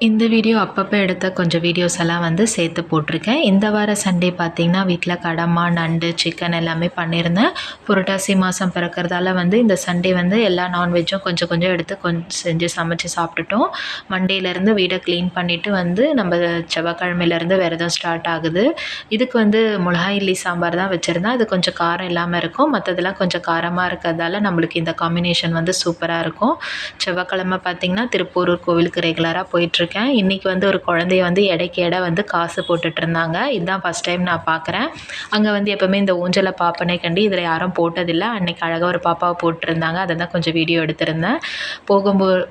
இந்த வீடியோ அப்பப்போ எடுத்த கொஞ்சம் வீடியோஸ் எல்லாம் வந்து சேர்த்து போட்டிருக்கேன். இந்த வார சண்டே பார்த்திங்கன்னா வீட்டில் கடமா, நண்டு, சிக்கன் எல்லாமே பண்ணியிருந்தேன். புரட்டாசி மாதம் பிறக்கிறதால வந்து இந்த சண்டே வந்து எல்லா நான்வெஜ்ஜும் கொஞ்சம் கொஞ்சம் எடுத்து செஞ்சு சமைச்சு சாப்பிட்டுட்டோம். மண்டேலேருந்து வீடை க்ளீன் பண்ணிவிட்டு வந்து நம்ம செவ்வாய்க்கிழமையிலேருந்து விரதம் ஸ்டார்ட் ஆகுது. இதுக்கு வந்து மிளகாய் இட்லி சாம்பார் தான் வச்சுருந்தேன். அது கொஞ்சம் காரம் இல்லாமல் இருக்கும். மற்றதெல்லாம் கொஞ்சம் காரமாக இருக்கிறதால நம்மளுக்கு இந்த காம்பினேஷன் வந்து சூப்பராக இருக்கும். செவ்வாய்க்கிழமை பார்த்திங்கன்னா திருப்பூரூர் கோவிலுக்கு ரெகுலராக போயிட்டுருக்கேன். இன்றைக்கி வந்து ஒரு குழந்தைய வந்து எடைக்கு எடை வந்து காசு போட்டுட்ருந்தாங்க. இதுதான் ஃபஸ்ட் டைம் நான் பார்க்குறேன். அங்கே வந்து எப்போவுமே இந்த ஊஞ்சலை பார்ப்பனே கண்டி இதில் யாரும் போட்டதில்லை. அன்றைக்கி அழகாக ஒரு பாப்பாவை போட்டிருந்தாங்க. அதை தான் கொஞ்சம் வீடியோ எடுத்திருந்தேன்.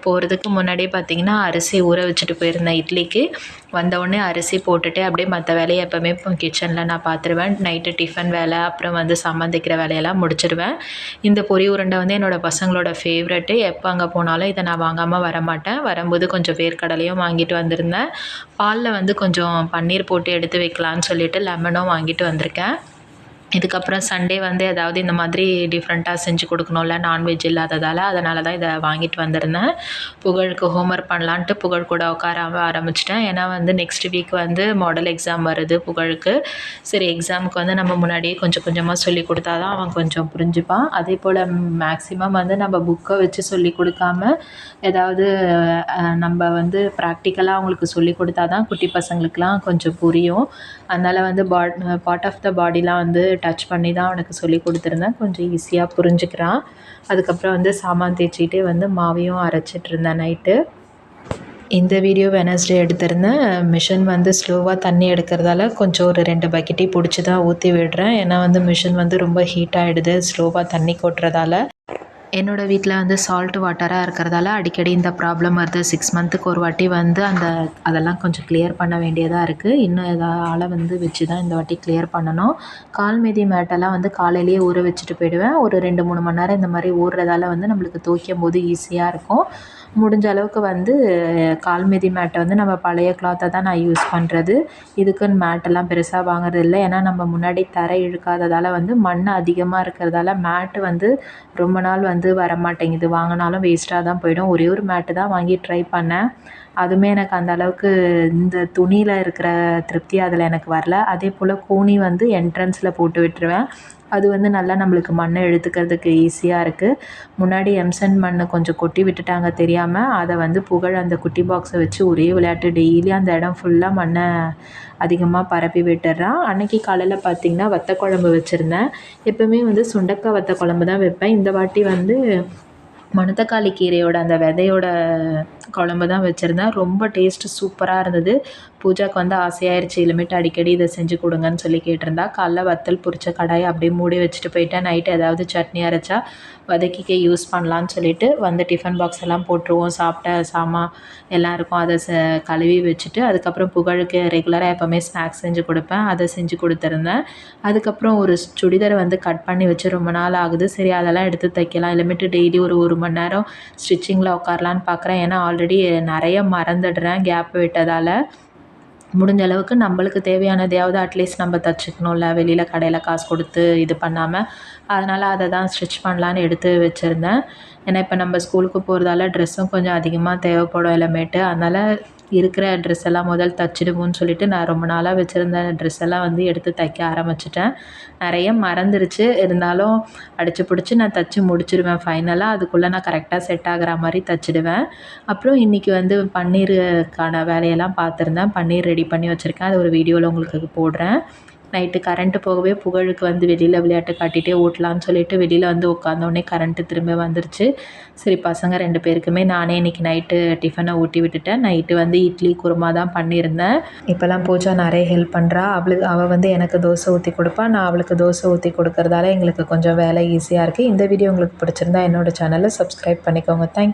போகிறதுக்கு முன்னாடியே பார்த்திங்கன்னா அரிசி ஊற வச்சுட்டு போயிருந்தேன் இட்லிக்கு. வந்தவுடனே அரிசி போட்டுட்டு அப்படியே மற்ற வேலையை எப்போவுமே கிச்சனில் நான் பார்த்துருவேன். நைட்டு டிஃபன் வேலை, அப்புறம் வந்து சம்மந்திக்கிற வேலையெல்லாம் முடிச்சிடுவேன். இந்த பொரி உருண்டை வந்து என்னோடய பசங்களோட ஃபேவரெட்டு. எப்போ அங்கே போனாலும் இதை நான் வாங்காமல் வரமாட்டேன். வரும்போது கொஞ்சம் வேர்க்கடலையும் வாங்கிட்டு வந்திருந்தேன். பாலில் வந்து கொஞ்சம் பன்னீர் போட்டு எடுத்து வைக்கலான்னு சொல்லிட்டு லெமனும் வாங்கிட்டு வந்திருக்கேன். இதுக்கப்புறம் சண்டே வந்து ஏதாவது இந்த மாதிரி டிஃப்ரெண்ட்டாக செஞ்சு கொடுக்கணும்ல, நான்வெஜ் இல்லாததால். அதனால தான் இதை வாங்கிட்டு வந்திருந்தேன். புகழுக்கு ஹோம்ஒர்க் பண்ணலான்ட்டு புகழ் கூட உட்கார ஆரம்பிச்சிட்டேன். ஏன்னா வந்து நெக்ஸ்ட் வீக் வந்து மாடல் எக்ஸாம் வருது புகழுக்கு. சரி, எக்ஸாமுக்கு வந்து நம்ம முன்னாடியே கொஞ்சம் கொஞ்சமாக சொல்லி கொடுத்தா தான் அவன் கொஞ்சம் புரிஞ்சுப்பான். அதே போல் மேக்ஸிமம் வந்து நம்ம புக்கை வச்சு சொல்லி கொடுக்காம ஏதாவது நம்ம வந்து ப்ராக்டிக்கலாக அவங்களுக்கு சொல்லி கொடுத்தா தான் குட்டி பசங்களுக்கெலாம் கொஞ்சம் புரியும். அதனால் வந்து பார்ட் ஆஃப் த பாடிலாம் வந்து டச் பண்ணி தான் அவனுக்கு சொல்லி கொடுத்துருந்தேன். கொஞ்சம் ஈஸியாக புரிஞ்சுக்கிறான். அதுக்கப்புறம் வந்து சாமான் தேய்ச்சிக்கிட்டே வந்து மாவையும் அரைச்சிட்ருந்தேன் நைட்டு. இந்த வீடியோ வெனஸ்டே எடுத்திருந்தேன். மிஷின் வந்து ஸ்லோவாக தண்ணி எடுக்கிறதால கொஞ்சம் ஒரு 2 பக்கெட்டி பிடிச்சி தான் ஊற்றி விடுறேன். ஏன்னா வந்து மிஷின் வந்து ரொம்ப ஹீட் ஆகிடுது ஸ்லோவாக தண்ணி கொட்டுறதால. என்னோடய வீட்டில் வந்து சால்ட் வாட்டராக இருக்கிறதால அடிக்கடி இந்த ப்ராப்ளம் வருது. 6 மந்த்துக்கு ஒரு வாட்டி வந்து அதெல்லாம் கொஞ்சம் கிளியர் பண்ண வேண்டியதாக இருக்குது. இன்னும் ஆளை வந்து வச்சு தான் இந்த வாட்டி கிளியர் பண்ணணும். கால் மிதி மேட்டெல்லாம் வந்து காலையிலேயே ஊற வச்சுட்டு போயிடுவேன். ஒரு 2-3 மணி நேரம் இந்த மாதிரி ஊறுறதால வந்து நம்மளுக்கு துவைக்கும் போது ஈஸியாக இருக்கும். முடிஞ்ச அளவுக்கு வந்து கால் மிதி மேட்டை வந்து நம்ம பழைய கிளாத்தை தான் நான் யூஸ் பண்ணுறது. இதுக்குன்னு மேட்டெல்லாம் பெருசாக வாங்குறது இல்லை. ஏன்னா நம்ம முன்னாடி தரை இழுக்காததால் வந்து மண் அதிகமாக இருக்கிறதால மேட்டு வந்து ரொம்ப நாள் வந்து வரமாட்டேங்குது. வாங்கினாலும் வேஸ்ட்டாக தான் போயிடும். ஒரே ஒரு மேட்டு தான் வாங்கி ட்ரை பண்ணேன். அதுவுமே எனக்கு அந்த அளவுக்கு இந்த துணியில் இருக்கிற திருப்தி அதில் எனக்கு வரல. அதே போல் கூனி வந்து என்ட்ரன்ஸில் போட்டு விட்டுருவேன். அது வந்து நல்லா நம்மளுக்கு மண்ணை எடுத்துக்கிறதுக்கு ஈஸியாக இருக்குது. முன்னாடி எம்சன் மண் கொஞ்சம் கொட்டி விட்டுட்டாங்க தெரியாமல். அதை வந்து புகழ் அந்த குட்டி பாக்ஸை வச்சு ஒரே விளையாட்டு டெய்லி அந்த இடம் ஃபுல்லாக மண்ணை அதிகமாக பரப்பி விட்டுறான். அன்றைக்கி காலையில் பார்த்திங்கன்னா வத்த குழம்பு வச்சுருந்தேன். எப்போவுமே வந்து சுண்டக்காய் வத்த குழம்பு தான் வைப்பேன். இந்த வாட்டி வந்து மணத்தக்காளி கீரையோட அந்த விதையோட குழம்பு தான் வச்சுருந்தேன். ரொம்ப டேஸ்ட்டு சூப்பராக இருந்தது. பூஜாவுக்கு வந்து ஆசையாயிருச்சு, இனிமேட்டு அடிக்கடி இதை செஞ்சு கொடுங்கன்னு சொல்லி கேட்டிருந்தா. காலைல வத்தல் பொரிச்ச கடாயை அப்படியே மூடி வச்சுட்டு போயிட்டேன். நைட்டு ஏதாவது சட்னி அரைச்சா வதக்கிக்க யூஸ் பண்ணலான்னு சொல்லிட்டு வந்து டிஃபன் பாக்ஸ் எல்லாம் போட்டுருவோம். சாப்பிட்ட சாமான் எல்லாம் இருக்கும், அதை கழுவி வச்சுட்டு அதுக்கப்புறம் புகழுக்கு ரெகுலராக எப்போவுமே ஸ்நாக்ஸ் செஞ்சு கொடுப்பேன். அதை செஞ்சு கொடுத்துருந்தேன். அதுக்கப்புறம் ஒரு சுடிதாரை வந்து கட் பண்ணி வச்சு ரொம்ப நாள் ஆகுது. சரி, அதெல்லாம் எடுத்து தைக்கலாம். இனிமேட்டு டெய்லி ஒரு மணி நேரம் ஸ்டிச்சிங்கில் உட்காரலான்னு பார்க்குறேன். ஏன்னா ஆல்ரெடி நிறைய மறந்துடுறேன் கேப் விட்டதால். முடிஞ்ச அளவுக்கு நம்மளுக்கு தேவையானதையாவது அட்லீஸ்ட் நம்ம தைச்சிக்கணும்ல, வெளியில் கடையில் காசு கொடுத்து இது பண்ணாமல். அதனால் அதை தான் ஸ்டிச் பண்ணலான்னு எடுத்து வச்சுருந்தேன். ஏன்னா இப்போ நம்ம ஸ்கூலுக்கு போகிறதால ட்ரெஸ்ஸும் கொஞ்சம் அதிகமாக தேவைப்படும் இனிமேட்டு. அதனால் இருக்கிற ட்ரெஸ் எல்லாம் முதல் தைச்சிடுவோன்னு சொல்லிட்டு நான் ரொம்ப நாளாக வச்சுருந்த ட்ரெஸ் எல்லாம் வந்து எடுத்து தைக்க ஆரம்பிச்சிட்டேன். நிறைய மறந்துடுச்சு, இருந்தாலும் அடித்து பிடிச்சி நான் தைச்சி முடிச்சிடுவேன் ஃபைனலாக. அதுக்குள்ளே நான் கரெக்டாக செட் ஆகிற மாதிரி தைச்சிடுவேன். அப்புறம் இன்றைக்கி வந்து பன்னீருக்கான வேலையெல்லாம் பார்த்துருந்தேன். பன்னீர் ரெடி பண்ணி வச்சுருக்கேன். அது ஒரு வீடியோவில் உங்களுக்கு போடுறேன். நைட்டு கரண்ட்டு போகவே புகழுக்கு வந்து வெளியில் விளையாட்டு காட்டிகிட்டே ஓட்டலான்னு சொல்லிட்டு வெளியில் வந்து உட்காந்தோடனே கரண்ட்டு திரும்ப வந்துருச்சு. சரி, பசங்க 2 பேருக்குமே நானே இன்றைக்கி நைட்டு டிஃபனை ஊட்டி விட்டுட்டேன். நைட்டு வந்து இட்லி குருமா தான் பண்ணியிருந்தேன். இப்போல்லாம் பூஜா நிறைய ஹெல்ப் பண்ணுறா. அவள் வந்து எனக்கு தோசை ஊற்றி கொடுப்பா, நான் அவளுக்கு தோசை ஊற்றி கொடுக்கறதால எங்களுக்கு கொஞ்சம் வேலை ஈஸியாக இருக்குது. இந்த வீடியோ உங்களுக்கு பிடிச்சிருந்தா என்னோடய சேனலை சப்ஸ்கிரைப் பண்ணிக்கோங்க. தேங்க்யூ.